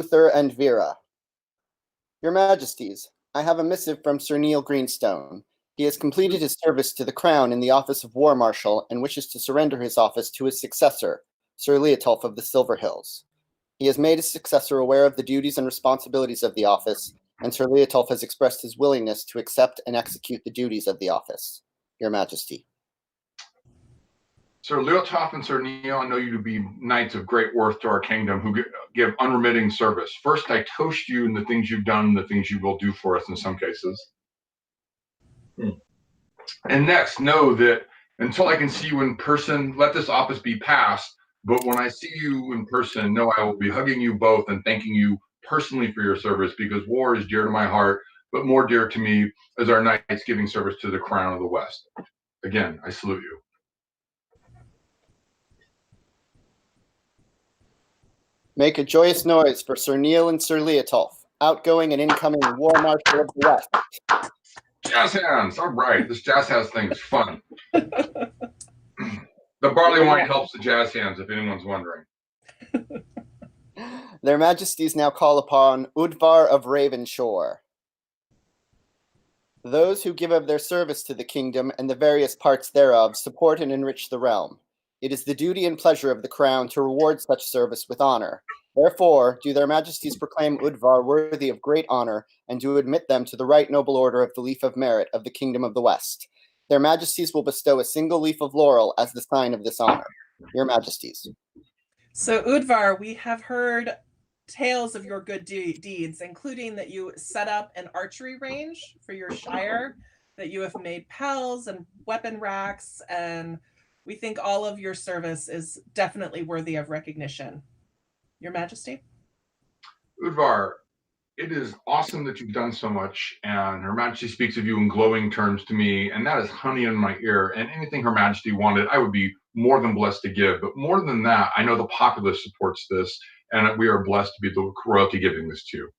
Uther and Vera. Your Majesties, I have a missive from Sir Neil Greenstone. He has completed his service to the Crown in the office of War Marshal and wishes to surrender his office to his successor, Sir Leotolf of the Silver Hills. He has made his successor aware of the duties and responsibilities of the office, and Sir Leotolf has expressed his willingness to accept and execute the duties of the office. Your Majesty. Sir Leotolf and Sir Neil, I know you to be knights of great worth to our kingdom who give unremitting service. First, I toast you in the things you've done, the things you will do for us in some cases. And next, know that until I can see you in person, let this office be passed. But when I see you in person, know I will be hugging you both and thanking you personally for your service, because war is dear to my heart, but more dear to me as our knights giving service to the Crown of the West. Again, I salute you. Make a joyous noise for Sir Neil and Sir Leotolf, outgoing and incoming War Marshal of the West. Jazz hands. All right, this jazz hands thing is fun. The barley wine helps the jazz hands, if anyone's wondering. Their Majesties now call upon Udvar of Ravenshore. Those who give of their service to the kingdom and the various parts thereof support and enrich the realm. It is the duty and pleasure of the Crown to reward such service with honor. Therefore, do their Majesties proclaim Udvar worthy of great honor, and do admit them to the right noble order of the Leaf of Merit of the Kingdom of the West. Their Majesties will bestow a single leaf of laurel as the sign of this honor. Your Majesties. So, Udvar, we have heard tales of your good deeds, including that you set up an archery range for your shire, that you have made pels and weapon racks, and we think all of your service is definitely worthy of recognition. Your Majesty? Udvar, it is awesome that you've done so much, and Her Majesty speaks of you in glowing terms to me, and that is honey in my ear, and anything Her Majesty wanted, I would be more than blessed to give. But more than that, I know the populace supports this, and we are blessed to be the royalty giving this to you.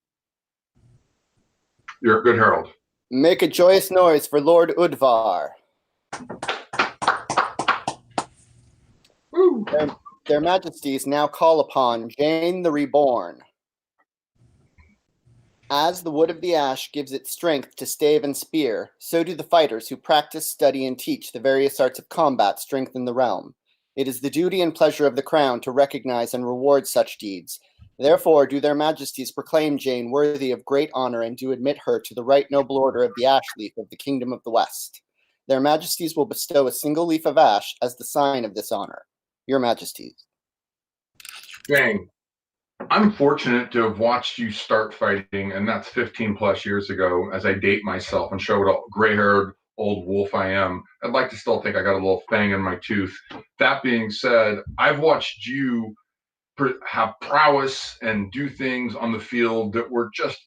You're a good herald. Make a joyous noise for Lord Udvar. Their Majesties now call upon Jane the Reborn. As the wood of the ash gives its strength to stave and spear, so do the fighters who practice, study, and teach the various arts of combat strengthen the realm. It is the duty and pleasure of the Crown to recognize and reward such deeds. Therefore, do their Majesties proclaim Jane worthy of great honor, and do admit her to the right noble order of the ash leaf of the Kingdom of the West. Their Majesties will bestow a single leaf of ash as the sign of this honor. Your Majesties. Jane, I'm fortunate to have watched you start fighting, and that's 15 plus years ago, as I date myself and show what a gray-haired old wolf I am. I'd like to still think I got a little fang in my tooth. That being said, I've watched you have prowess and do things on the field that were just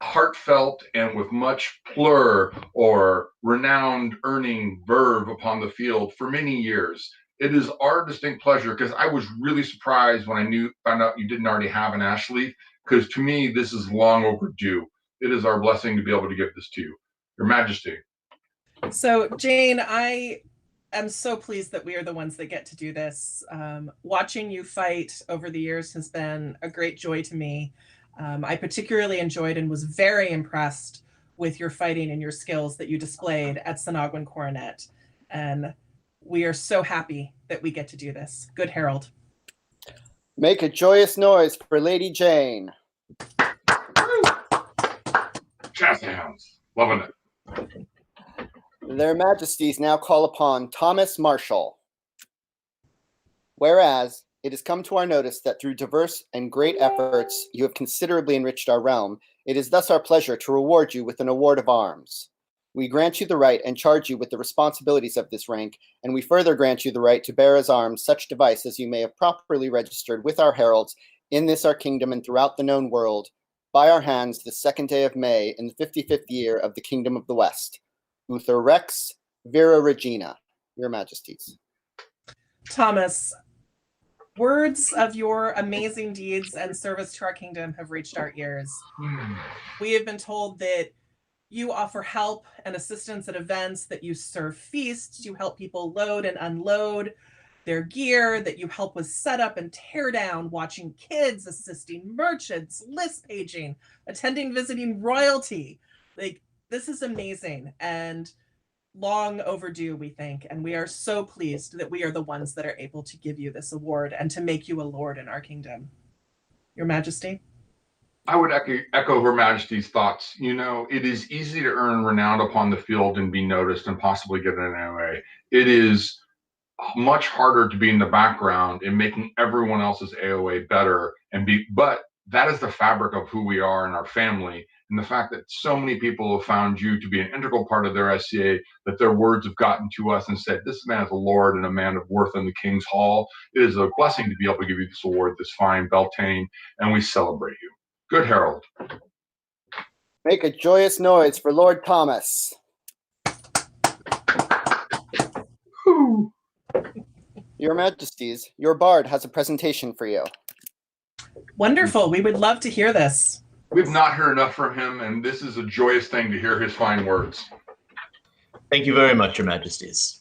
heartfelt and with much plur or renowned earning verve upon the field for many years. It is our distinct pleasure, because I was really surprised when I found out you didn't already have an ash leaf, because to me, this is long overdue. It is our blessing to be able to give this to you. Your Majesty. So, Jane, I am so pleased that we are the ones that get to do this. Watching you fight over the years has been a great joy to me. I particularly enjoyed and was very impressed with your fighting and your skills that you displayed at Sanagwan Coronet. And we are so happy that we get to do this. Good herald. Make a joyous noise for Lady Jane. Jazz hands. Loving it. Their Majesties now call upon Thomas Marshall. Whereas it has come to our notice that through diverse and great efforts you have considerably enriched our realm, it is thus our pleasure to reward you with an award of arms. We grant you the right and charge you with the responsibilities of this rank, and we further grant you the right to bear as arms such device as you may have properly registered with our heralds in this our kingdom and throughout the known world, by our hands the 2nd day of May in the 55th year of the Kingdom of the West. Uther Rex, Vera Regina. Your Majesties. Thomas, words of your amazing deeds and service to our kingdom have reached our ears. We have been told that you offer help and assistance at events, that you serve feasts, you help people load and unload, their gear, that you help with setup and tear down, watching kids, assisting merchants, list paging, attending, visiting royalty. Like, this is amazing and long overdue, we think. And we are so pleased that we are the ones that are able to give you this award and to make you a lord in our kingdom. Your Majesty? I would echo Her Majesty's thoughts. You know, it is easy to earn renown upon the field and be noticed and possibly get an AOA. It is much harder to be in the background and making everyone else's AOA better but that is the fabric of who we are in our family. And the fact that so many people have found you to be an integral part of their SCA, that their words have gotten to us and said, this man is a lord and a man of worth in the King's Hall. It is a blessing to be able to give you this award this fine Beltane, and we celebrate you. Good Herald. Make a joyous noise for Lord Thomas. Whew. Your Majesties, your bard has a presentation for you. Wonderful. We would love to hear this. We've not heard enough from him, and this is a joyous thing to hear his fine words. Thank you very much, Your Majesties.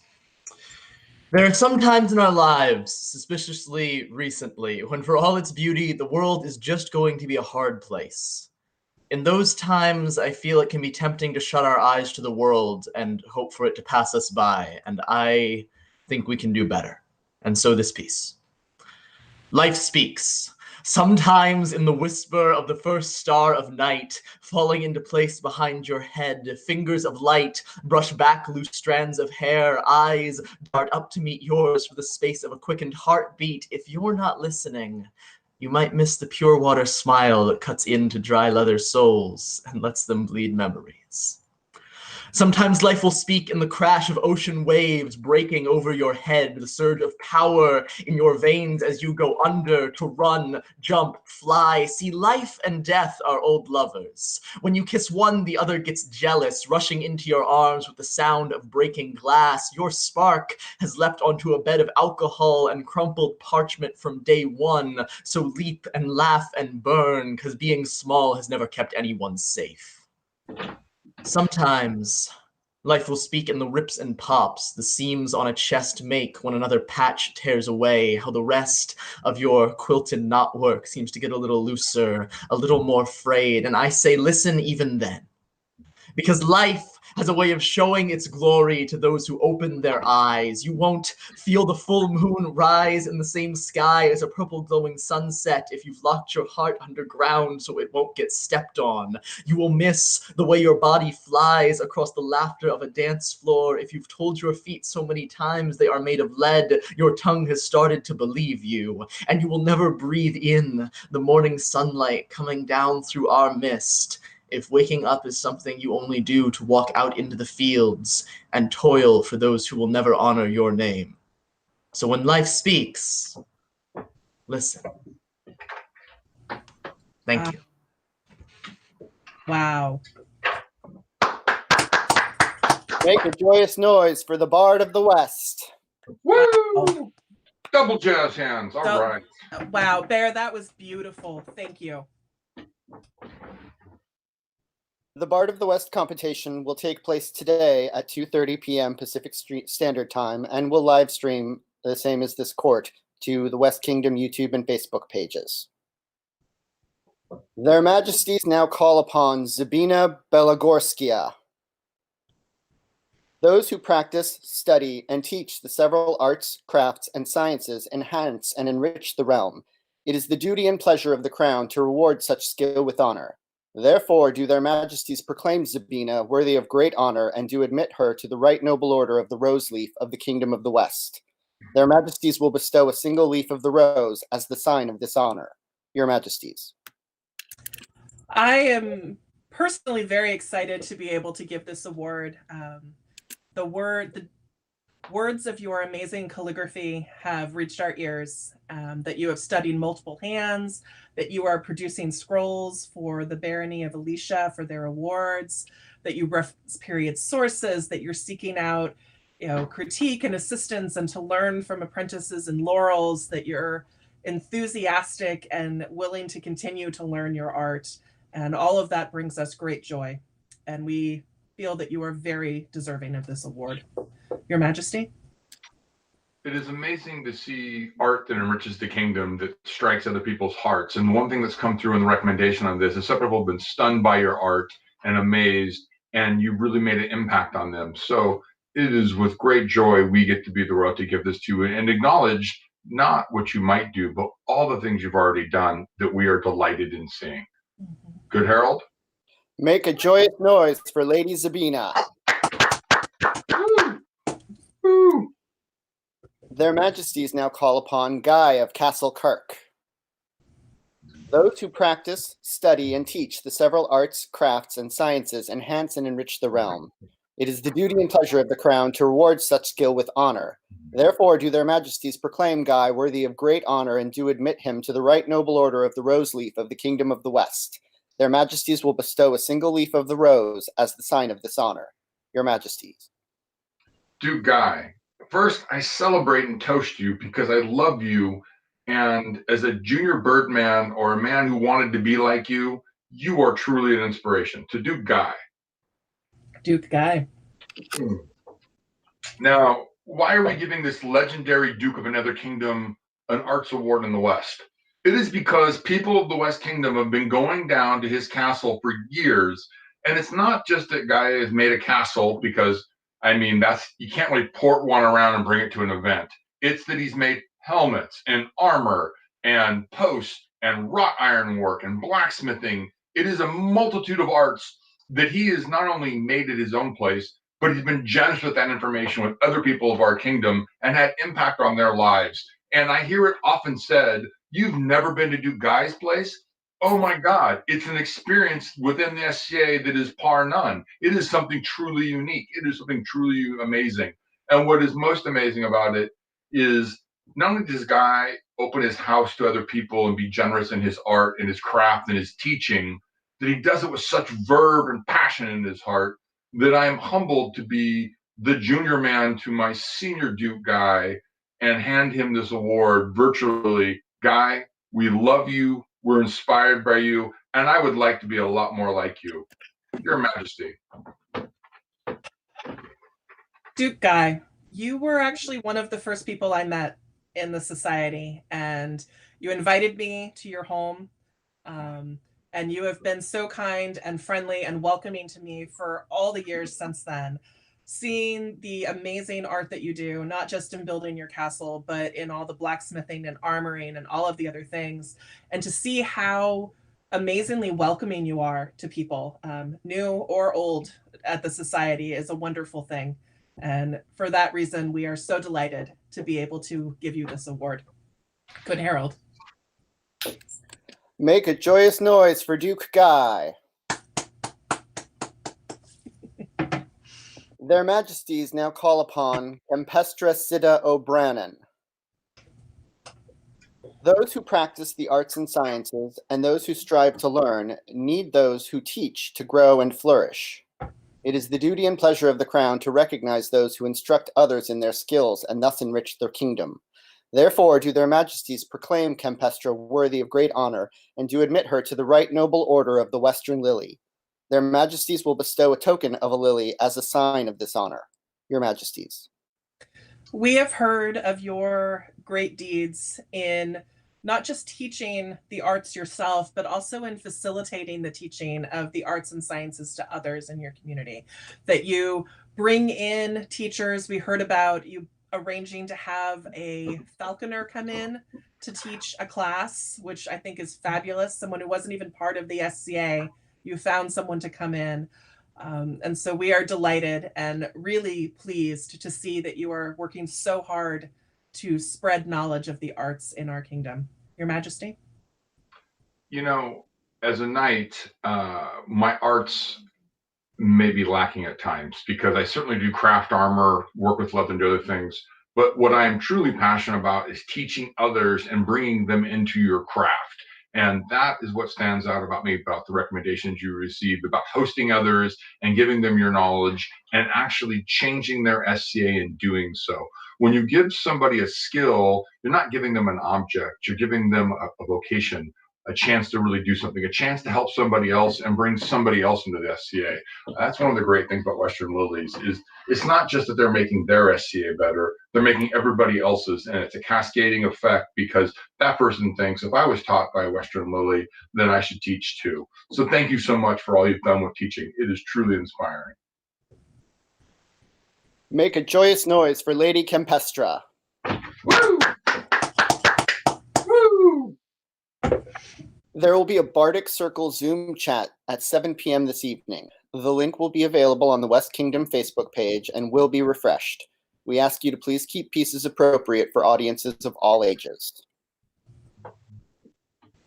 There are some times in our lives, suspiciously recently, when for all its beauty, the world is just going to be a hard place. In those times, I feel it can be tempting to shut our eyes to the world and hope for it to pass us by, and I think we can do better. And so this piece. Life speaks. Sometimes in the whisper of the first star of night, falling into place behind your head, fingers of light brush back loose strands of hair, eyes dart up to meet yours for the space of a quickened heartbeat. If you're not listening, you might miss the pure water smile that cuts into dry leather soles and lets them bleed memories. Sometimes life will speak in the crash of ocean waves breaking over your head, the surge of power in your veins as you go under to run, jump, fly. See, life and death are old lovers. When you kiss one, the other gets jealous, rushing into your arms with the sound of breaking glass. Your spark has leapt onto a bed of alcohol and crumpled parchment from day one. So leap and laugh and burn, 'cause being small has never kept anyone safe. Sometimes life will speak in the rips and pops the seams on a chest make when another patch tears away, how the rest of your quilted knotwork seems to get a little looser, a little more frayed, and I say listen even then. Because life has a way of showing its glory to those who open their eyes. You won't feel the full moon rise in the same sky as a purple glowing sunset if you've locked your heart underground so it won't get stepped on. You will miss the way your body flies across the laughter of a dance floor if you've told your feet so many times they are made of lead, your tongue has started to believe you. And you will never breathe in the morning sunlight coming down through our mist if waking up is something you only do to walk out into the fields and toil for those who will never honor your name. So when life speaks, listen. Thank you. Wow. Make a joyous noise for the Bard of the West. Woo! Wow. Double jazz hands. All right. Wow, Bear, that was beautiful. Thank you. The Bard of the West competition will take place today at 2:30 p.m. Pacific Standard Time and will live stream the same as this court to the West Kingdom YouTube and Facebook pages. Their Majesties now call upon Zabina Belagorskia. Those who practice, study, and teach the several arts, crafts, and sciences enhance and enrich the realm. It is the duty and pleasure of the crown to reward such skill with honor. Therefore do their Majesties proclaim Zabina worthy of great honor and do admit her to the right noble order of the Rose Leaf of the Kingdom of the West. Their Majesties will bestow a single leaf of the rose as the sign of this honor. Your Majesties. I am personally very excited to be able to give this award. The words of your amazing calligraphy have reached our ears, that you have studied multiple hands, that you are producing scrolls for the Barony of Alicia for their awards, that you reference period sources, that you're seeking out, critique and assistance and to learn from apprentices and laurels, that you're enthusiastic and willing to continue to learn your art. And all of that brings us great joy. And we feel that you are very deserving of this award. Your Majesty? It is amazing to see art that enriches the kingdom, that strikes other people's hearts. And one thing that's come through in the recommendation on this is some people have been stunned by your art and amazed, and you really made an impact on them. So it is with great joy we get to be the royalty, give this to you, and acknowledge not what you might do, but all the things you've already done that we are delighted in seeing. Good Herald? Make a joyous noise for Lady Zabina. Woo! Woo! Their Majesties now call upon Guy of Castle Kirk. Those who practice, study, and teach the several arts, crafts, and sciences enhance and enrich the realm. It is the duty and pleasure of the crown to reward such skill with honor. Therefore do their Majesties proclaim Guy worthy of great honor and do admit him to the right noble order of the Rose Leaf of the Kingdom of the West. Their Majesties will bestow a single leaf of the rose as the sign of this honor. Your Majesties. Duke Guy, first, I celebrate and toast you because I love you. And as a junior birdman or a man who wanted to be like you are truly an inspiration. To Duke Guy. Duke Guy. Now, why are we giving this legendary Duke of another kingdom an arts award in the West? It is because people of the West Kingdom have been going down to his castle for years. And it's not just that Guy has made a castle because, I mean, that's, you can't really port one around and bring it to an event. It's that he's made helmets and armor and posts and wrought ironwork and blacksmithing. It is a multitude of arts that he has not only made at his own place, but he's been generous with that information with other people of our kingdom and had impact on their lives. And I hear it often said, you've never been to Duke Guy's place? Oh my God, it's an experience within the SCA that is par none. It is something truly unique. It is something truly amazing. And what is most amazing about it is not only does Guy open his house to other people and be generous in his art and his craft and his teaching, that he does it with such verve and passion in his heart that I am humbled to be the junior man to my senior Duke Guy and hand him this award virtually. Guy, we love you. We're inspired by you. And I would like to be a lot more like you. Your Majesty. Duke Guy, you were actually one of the first people I met in the society, and you invited me to your home. And you have been so kind and friendly and welcoming to me for all the years since then. Seeing the amazing art that you do, not just in building your castle, but in all the blacksmithing and armoring and all of the other things, and to see how amazingly welcoming you are to people, new or old, at the society is a wonderful thing. And for that reason, we are so delighted to be able to give you this award. Good Herald. Make a joyous noise for Duke Guy. Their Majesties now call upon Tempestra Sida O'Brannan. Those who practice the arts and sciences and those who strive to learn need those who teach to grow and flourish. It is the duty and pleasure of the crown to recognize those who instruct others in their skills and thus enrich their kingdom. Therefore do their Majesties proclaim Tempestra worthy of great honor and do admit her to the right noble order of the Western Lily. Their Majesties will bestow a token of a lily as a sign of this honor. Your Majesties. We have heard of your great deeds in not just teaching the arts yourself, but also in facilitating the teaching of the arts and sciences to others in your community. That you bring in teachers. We heard about you arranging to have a falconer come in to teach a class, which I think is fabulous. Someone who wasn't even part of the SCA, you found someone to come in. And so we are delighted and really pleased to see that you are working so hard to spread knowledge of the arts in our kingdom. Your Majesty? You know, as a knight, my arts may be lacking at times because I certainly do craft armor, work with leather and do other things. But what I am truly passionate about is teaching others and bringing them into your craft. And that is what stands out about me, about the recommendations you received, about hosting others and giving them your knowledge and actually changing their SCA in doing so. When you give somebody a skill, you're not giving them an object, you're giving them a vocation. a chance to really do something, a chance to help somebody else and bring somebody else into the SCA. That's one of the great things about Western Lilies is it's not just that they're making their SCA better, they're making everybody else's, and it's a cascading effect because that person thinks if I was taught by Western Lily, then I should teach too. So thank you so much for all you've done with teaching. It is truly inspiring. Make a joyous noise for Lady Campestra. Woo! Woo! There will be a Bardic Circle Zoom chat at 7 p.m. this evening. The link will be available on the West Kingdom Facebook page and will be refreshed. We ask you to please keep pieces appropriate for audiences of all ages.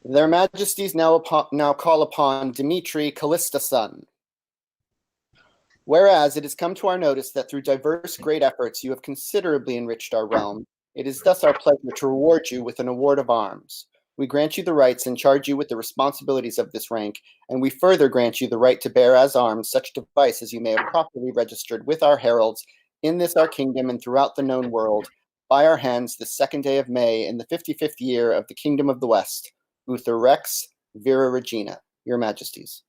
Their Majesties now call upon Dimitri Callistason. Whereas it has come to our notice that through diverse great efforts you have considerably enriched our realm, it is thus our pleasure to reward you with an award of arms. We grant you the rights and charge you with the responsibilities of this rank, and we further grant you the right to bear as arms such device as you may have properly registered with our heralds in this our kingdom and throughout the known world, by our hands the 2nd day of May in the 55th year of the Kingdom of the West, Uther Rex, Vera Regina, your Majesties.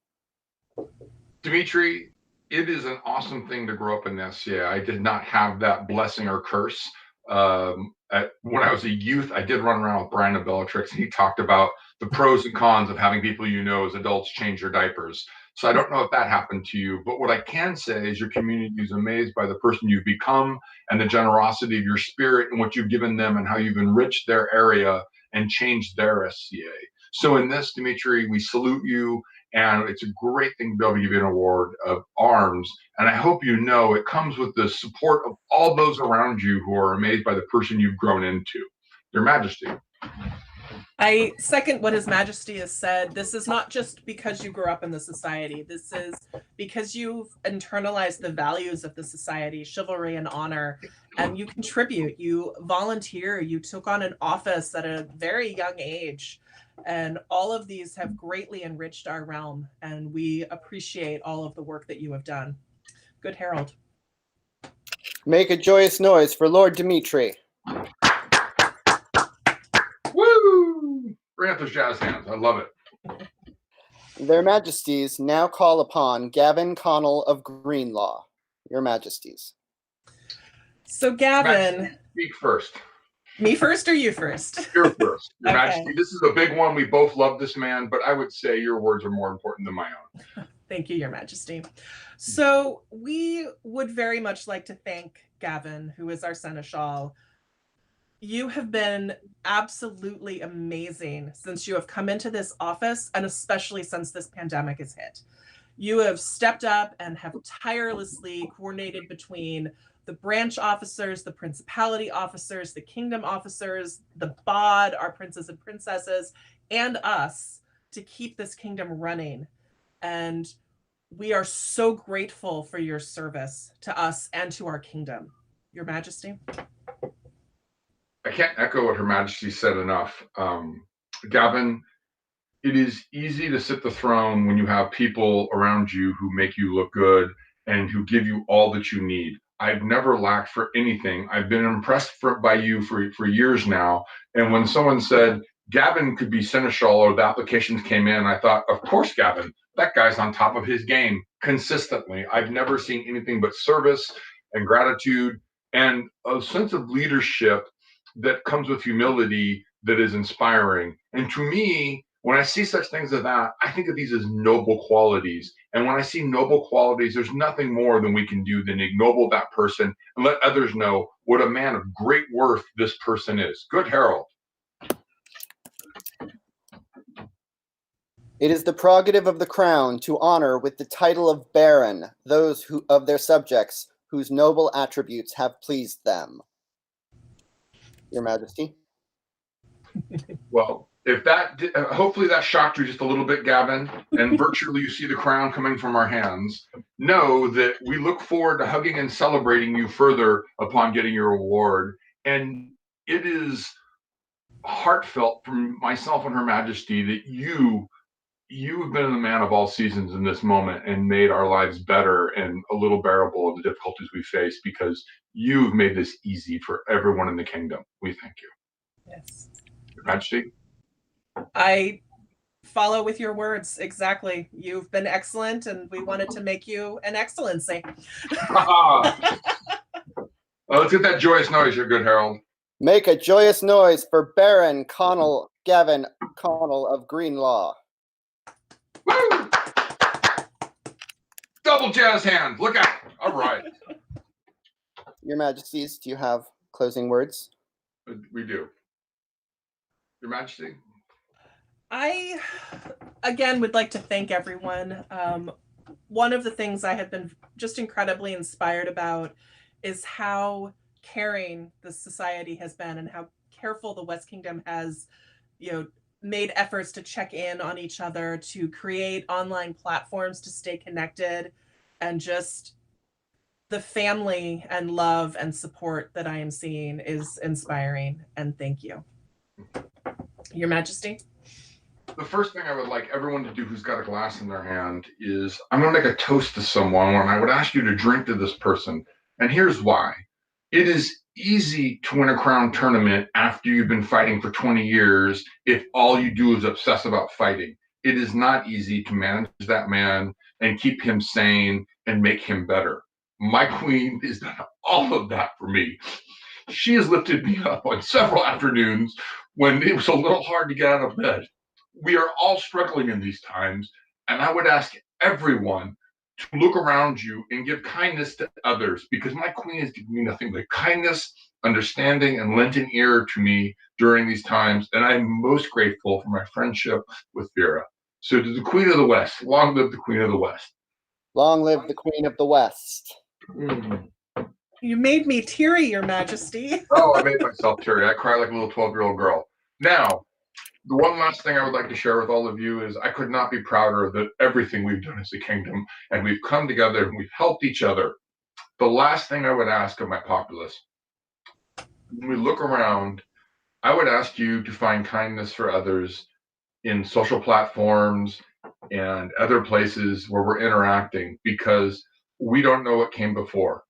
Dimitri, it is an awesome thing to grow up in the SCA. I did not have that blessing or curse. When I was a youth, I did run around with Brian of Bellatrix, and he talked about the pros and cons of having people you know as adults change their diapers. So I don't know if that happened to you, but what I can say is your community is amazed by the person you've become and the generosity of your spirit and what you've given them and how you've enriched their area and changed their SCA. So in this, Dimitri, we salute you. And it's a great thing to be able to give you an award of arms. And I hope you know it comes with the support of all those around you who are amazed by the person you've grown into. Your Majesty. I second what His Majesty has said. This is not just because you grew up in the society. This is because you've internalized the values of the society, chivalry and honor, and you contribute, you volunteer, you took on an office at a very young age. And all of these have greatly enriched our realm, and we appreciate all of the work that you have done. Good Herald. Make a joyous noise for Lord Dimitri. Woo! Bring out those jazz hands. I love it. Their Majesties now call upon Gavin Connell of Greenlaw. Your Majesties. So Gavin. Majesty, speak first. Me first or you first? You're first. Your Okay. Majesty, this is a big one. We both love this man, but I would say your words are more important than my own. Thank you, Your Majesty. So we would very much like to thank Gavin, who is our Seneschal. You have been absolutely amazing since you have come into this office, and especially since this pandemic has hit. You have stepped up and have tirelessly coordinated between the branch officers, the principality officers, the kingdom officers, the bod, our princes and princesses, and us to keep this kingdom running. And we are so grateful for your service to us and to our kingdom. Your Majesty. I can't echo what Her Majesty said enough. Gavin, it is easy to sit the throne when you have people around you who make you look good and who give you all that you need. I've never lacked for anything. I've been impressed by you for years now. And when someone said Gavin could be Seneschal or the applications came in, I thought, of course, Gavin, that guy's on top of his game consistently. I've never seen anything but service and gratitude and a sense of leadership that comes with humility that is inspiring. And to me, when I see such things as that, I think of these as noble qualities. And when I see noble qualities, there's nothing more than we can do than ignoble that person and let others know what a man of great worth this person is. Good Herald. It is the prerogative of the crown to honor with the title of Baron those who of their subjects whose noble attributes have pleased them. Your Majesty. Well, if that hopefully that shocked you just a little bit, Gavin, and virtually you see the crown coming from our hands, know that we look forward to hugging and celebrating you further upon getting your award. And it is heartfelt from myself and Her Majesty that you have been the man of all seasons in this moment and made our lives better and a little bearable of the difficulties we face because you've made this easy for everyone in the kingdom. We thank you. Yes. Your Majesty. I follow with your words. Exactly. You've been excellent, and we wanted to make you an excellency. Well, let's get that joyous noise, you're good, Harold. Make a joyous noise for Baron Gavin Connell of Greenlaw. Woo! Double jazz hands. Look out. All right. Your Majesties, do you have closing words? We do. Your Majesty? I, again, would like to thank everyone. One of the things I have been just incredibly inspired about is how caring the society has been and how careful the West Kingdom has, made efforts to check in on each other, to create online platforms to stay connected, and just the family and love and support that I am seeing is inspiring. And thank you. Your Majesty? The first thing I would like everyone to do who's got a glass in their hand is I'm going to make a toast to someone, and I would ask you to drink to this person. And here's why. It is easy to win a crown tournament after you've been fighting for 20 years if all you do is obsess about fighting. It is not easy to manage that man and keep him sane and make him better. My queen has done all of that for me. She has lifted me up on several afternoons when it was a little hard to get out of bed. We are all struggling in these times, and I would ask everyone to look around you and give kindness to others, because my queen has given me nothing but kindness, understanding, and lent an ear to me during these times, and I'm most grateful for my friendship with Vera. So to the Queen of the West, long live the Queen of the West. Long live the Queen of the West. You made me teary, Your Majesty. Oh, I made myself teary. I cry like a little 12-year-old girl. Now, the one last thing I would like to share with all of you is I could not be prouder of everything we've done as a kingdom, and we've come together and we've helped each other. The last thing I would ask of my populace, when we look around, I would ask you to find kindness for others in social platforms and other places where we're interacting, because we don't know what came before.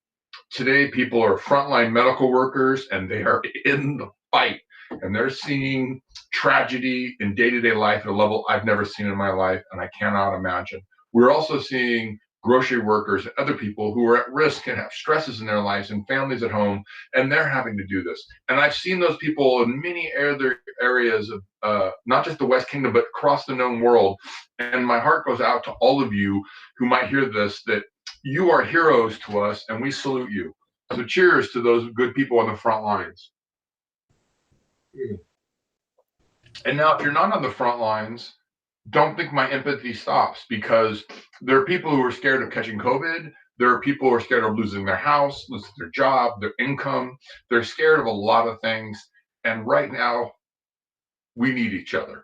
Today, people are frontline medical workers, and they are in the fight, and they're seeing tragedy in day-to-day life at a level I've never seen in my life, and I cannot imagine. We're also seeing grocery workers and other people who are at risk and have stresses in their lives and families at home, and they're having to do this. And I've seen those people in many other areas of not just the West Kingdom, but across the known world. And my heart goes out to all of you who might hear this, that you are heroes to us, and we salute you. So cheers to those good people on the front lines. And now, if you're not on the front lines, don't think my empathy stops, because there are people who are scared of catching COVID. There are people who are scared of losing their house, losing their job, their income. They're scared of a lot of things. And right now, we need each other.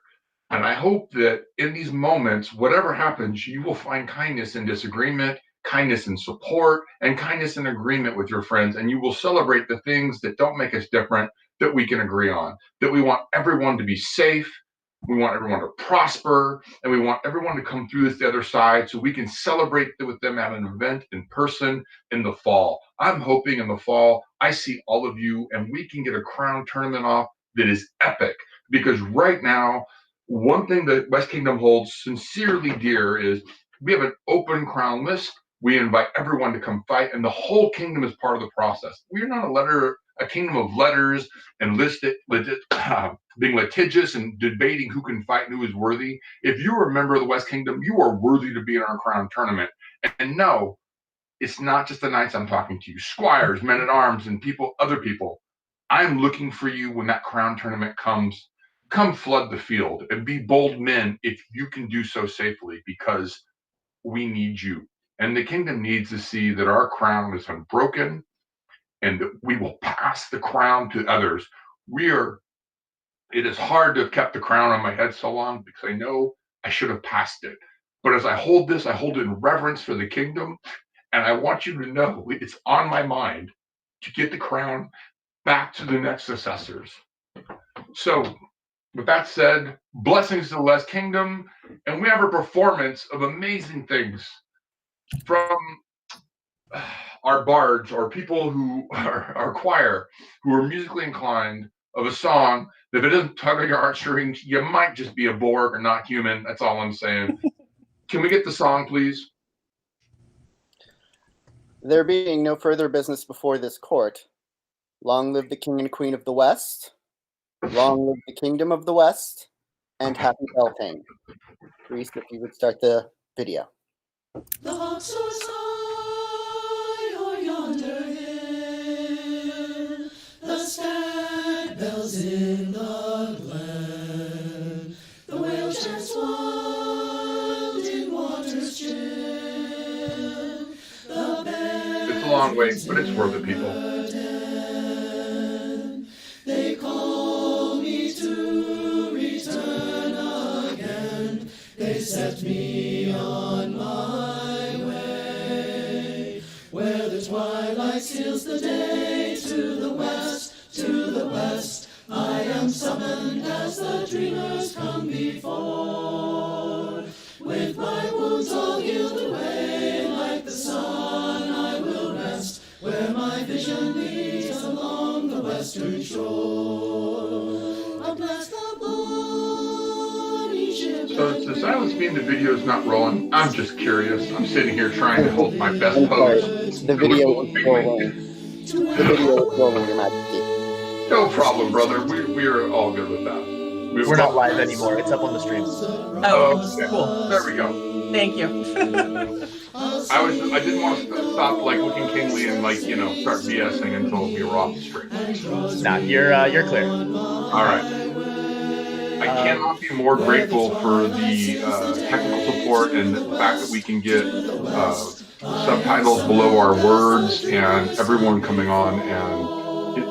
And I hope that in these moments, whatever happens, you will find kindness in disagreement, kindness in support, and kindness in agreement with your friends. And you will celebrate the things that don't make us different, that we can agree on, that we want everyone to be safe, we want everyone to prosper, and we want everyone to come through this the other side so we can celebrate with them at an event in person in the fall. I'm hoping in the fall I see all of you and we can get a crown tournament off that is epic, because right now, one thing that West Kingdom holds sincerely dear is we have an open crown list. We invite everyone to come fight, and the whole kingdom is part of the process. We're not a kingdom of letters and being litigious and debating who can fight and who is worthy. If you are a member of the West Kingdom, you are worthy to be in our crown tournament. And no, it's not just the knights I'm talking to you, squires, men at arms, and other people. I'm looking for you when that crown tournament comes. Come flood the field and be bold men if you can do so safely, because we need you. And the kingdom needs to see that our crown is unbroken and that we will pass the crown to others. It is hard to have kept the crown on my head so long, because I know I should have passed it. But as I hold this, I hold it in reverence for the kingdom. And I want you to know it's on my mind to get the crown back to the next successors. So with that said, blessings to the West Kingdom. And we have a performance of amazing things from our bards, or people who are our choir, who are musically inclined, of a song. If it doesn't tug on your heartstrings, you might just be a Borg or not human. That's all I'm saying. Can we get the song, please? There being no further business before this court, long live the King and Queen of the West, long live the Kingdom of the West, and happy Beltane. Reese, if you would start the video. The hawk soars high o'er yonder hill, the stag bells in the glen, the whale chants wild in waters chill, the It's a long way, but it's worth it, people. they call me to return again. They set me on my way, where the twilight steals the day. To the west, to the west, I am summoned as the dreamers come before. With my wounds all healed away, like the sun I will rest, where my vision leads along the western shore. I'll bless the bonny ship. So does silence mean the video is not rolling? I'm just curious. I'm sitting here trying to hold my best I'm sorry, pose. the video is rolling. The video is rolling, Your Majesty. No problem, brother. We're all good with that. We're not live anymore. It's up on the stream. Oh, okay. cool. There we go. Thank you. I didn't want to stop like looking kingly and start BSing until we were off the stream. Nah, you're clear. All right. I cannot be more grateful for the technical support and the fact that we can get subtitles below our words and everyone coming on. And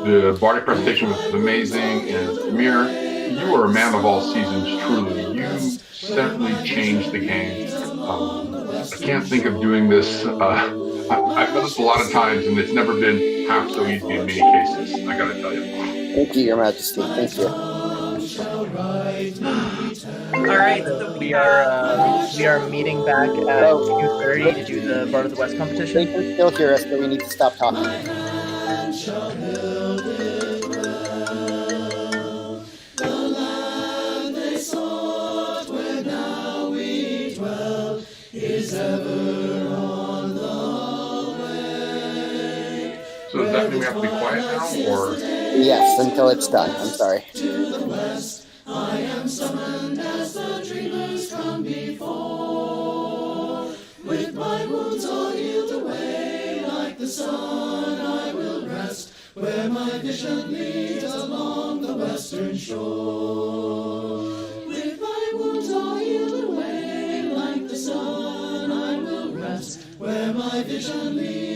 the Bardic presentation was amazing. And Amir, you are a man of all seasons, truly. You certainly changed the game. I can't think of doing this. I've done this a lot of times, and it's never been half so easy in many cases, I gotta tell you. Thank you, Your Majesty. Thank you. All right. So We are meeting back at 2:30 to do the Bard of the West They competition. can still hear us, but we need to stop talking. So does that mean we have to be quiet now, or? Yes, until it's done. I'm sorry. I am summoned as the dreamers come before. With my wounds all healed away, like the sun I will rest, where my vision leads along the western shore. With my wounds all healed away, like the sun I will rest, where my vision leads